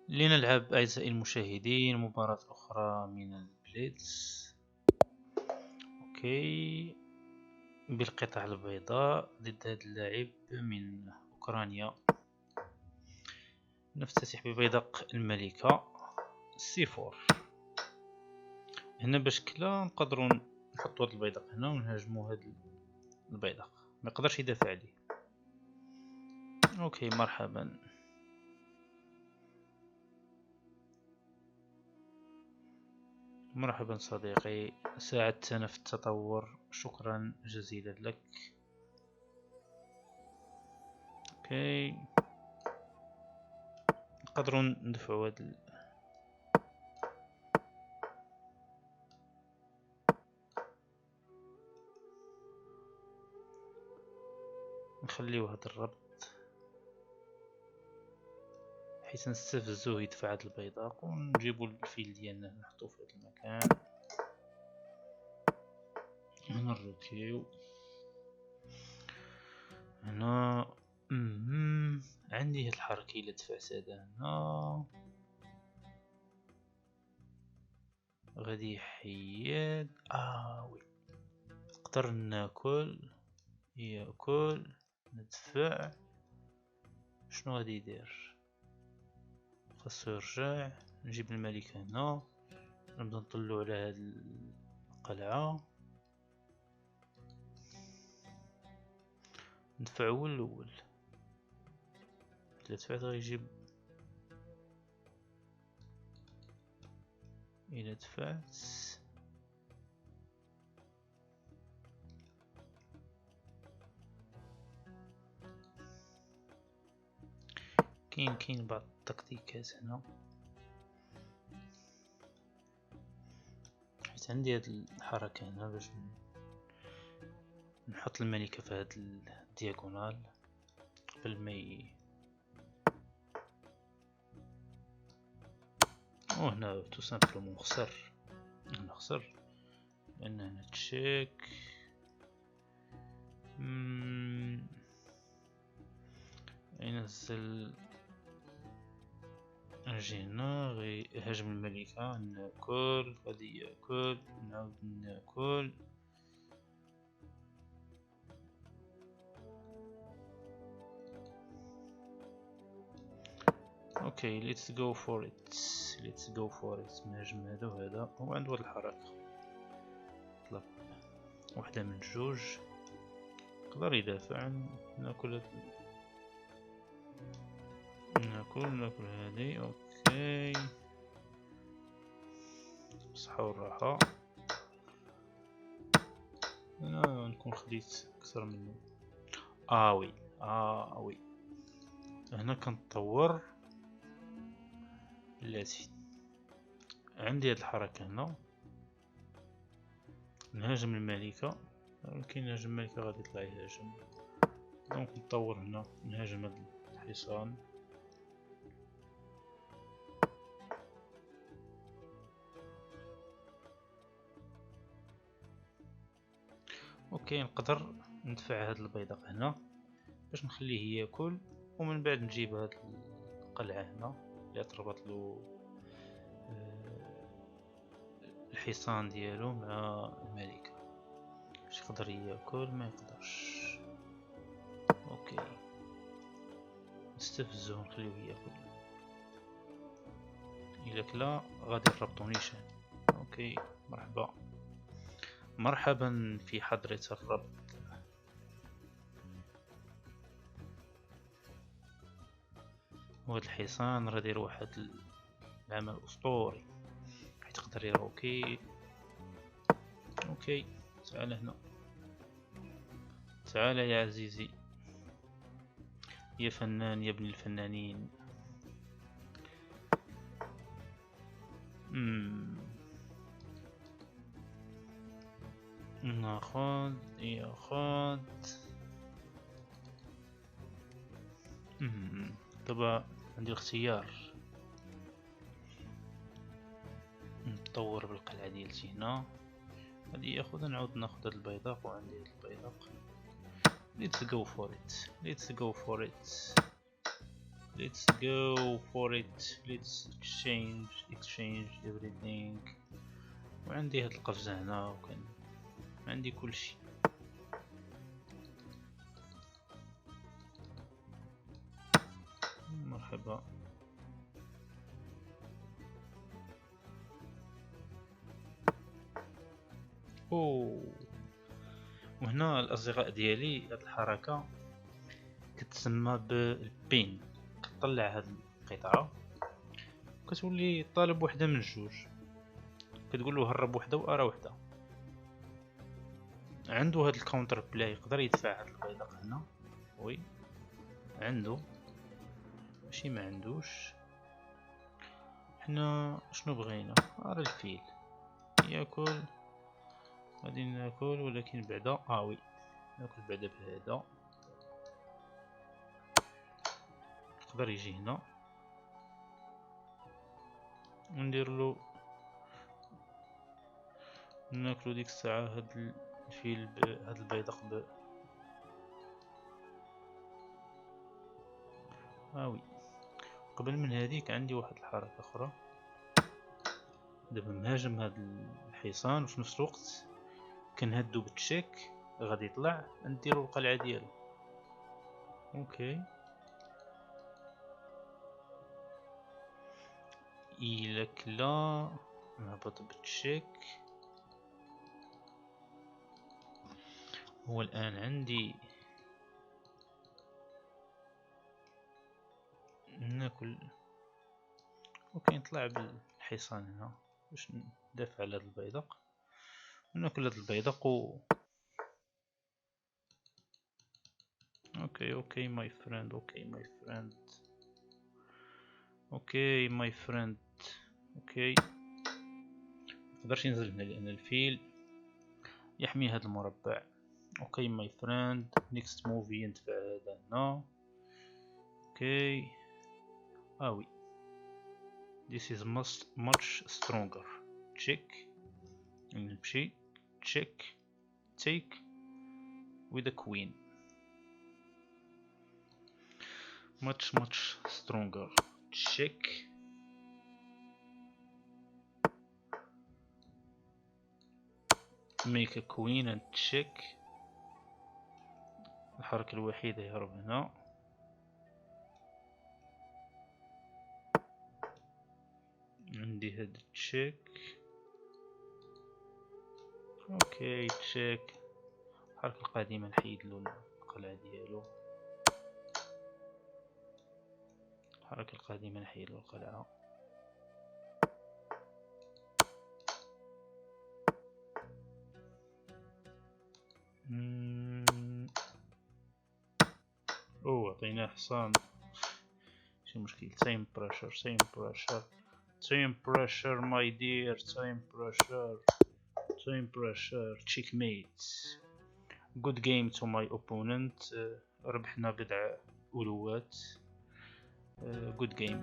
لنلعب أعزائي المشاهدين مباراة أخرى من البليتز. أوكي، بالقطع البيضاء ضد هذا اللاعب من أوكرانيا. نفتتح ببيدق الملكة C4. هنا باش كلا نقدروا نحطوا هذا البيدق هنا ونهاجموا هذا البيدق، ما يقدرش يدافع عليه. اوكي، مرحبا. مرحبا صديقي، ساعدتنا في التطور، شكرا جزيلا لك. اوكي، نقدروا ندفعوا هذا نخليو هذا الربط حيث نستفزوه يدفع هذا البيضاق، ونجيبو الفيل ديالنا نحطوه في هذا المكان. هنا نروكيو هنا. عندي هاد الحركة إلا دفعت هذا هنا غادي يحيد. وي، نقدر ناكل، ياكل، ندفع. شنو غادي يدير؟ خاصو يرجع. نجيب الملك هنا، نبدا نطلو على هاد القلعة، ندفع هو الاول. الا دفعت غيجيب، الا دفعت كاين بعض التكتيكات هنا، حيت عندي هاد الحركة هنا باش نحط الملكة في هاد الدياغونال قبل ما وهنا تو سامبلومون خسر. هنا خسر لأن هنا تشيك. ينزل، نجي هنا غي يهاجم الملكة، ناكل، غادي ياكل، نعاود ناكل. اوكي، ليتس جو فور ات، ليتس جو فور ات. نهاجم هذا وهذا، هو عنده هاد الحركة. طلب وحدة من جوج، يقدر يدافع. ناكل ناكل هذه. اوكي، الصحة والراحة. انا نكون خديت اكثر منه. وي وي، هنا كنطور. بلاتي عندي هاد الحركة هنا، نهاجم الملكة، ولكن نهاجم الملكة غادي يطلع يهاجم. دونك نطور هنا، نهاجم هاد الحصان. اوكي، نقدر ندفع هاد البيضاق هنا باش نخليه ياكل، ومن بعد نجيب هاد القلعة هنا اللي تربط له الحصان ديالو مع الملكة، باش يقدر ياكل. ما يقدرش. اوكي، نستفزوه نخليوه ياكل، الا كلا غادي نربطو نيشان. اوكي، مرحبا، مرحبا في حضرة الربط. وهاد الحصان راه داير واحد العمل اسطوري، يقدر يروكي. اوكي، تعال هنا، تعال يا عزيزي، يا فنان، يا ابن الفنانين. ناخذ ياخذ. دابا عندي الاختيار، نطور بالقلعة ديالتي هنا. غادي ياخذ، نعاود ناخذ هاد البيضاق، وعندي هاد البيضاق. Let's go for it. Let's go for it. let's go for it. let's exchange everything. وعندي هاد القفزة هنا وكان عندي كلشي. مرحبا. وهنا الاصدقاء ديالي هاد الحركة كتسمى بالبين. كتطلع هاد القطعة كتولي طالب وحدة من جوج، كتقول له هرب وحدة وارى وحدة. عنده هاد الكاونتر بلاي، يقدر يدفع هاد البيضاق هنا. وي عنده، ماشي ما عندوش. حنا شنو بغينا؟ راه الفيل ياكل، غادي ناكل ولكن بعدا وي ناكل بعدا بهذا. يقدر يجي هنا وندير له ناكلو ديك الساعة هاد الفيل هاد البيضاق وي. قبل من هذيك عندي واحد الحركة اخرى. دابا مهاجم هاد الحصان وفي نفس الوقت كنهدو بالتشيك غادي يطلع نديرو القلعة ديالو. اوكي إلا كلا نهبط بالتشيك. هو الآن عندي ناكل. اوكي نطلع بالحصان هنا باش ندافع على هاد البيضاق وناكل هاد البيضاق اوكي ماي فريند. اوكي ماي فريند. اوكي مقدرش ينزل هنا لان الفيل يحمي هاد المربع. اوكي ماي فريند. نيكست موفي يندفع هذا هنا. اوكي وي this is much stronger. check نمشي check take with the queen. much stronger. check make a queen and check. الحركة الوحيدة يهرب هنا. عندي هاد تشيك. اوكي تشيك. الحركة القادمة نحيدلو القلعة ديالو. الحركة القادمة نحيدلو القلعة. عطيناه حصان. شي مشكل. same pressure my dear. same pressure. checkmate. good game to my opponent. ربحنا بضع ألوات. good game.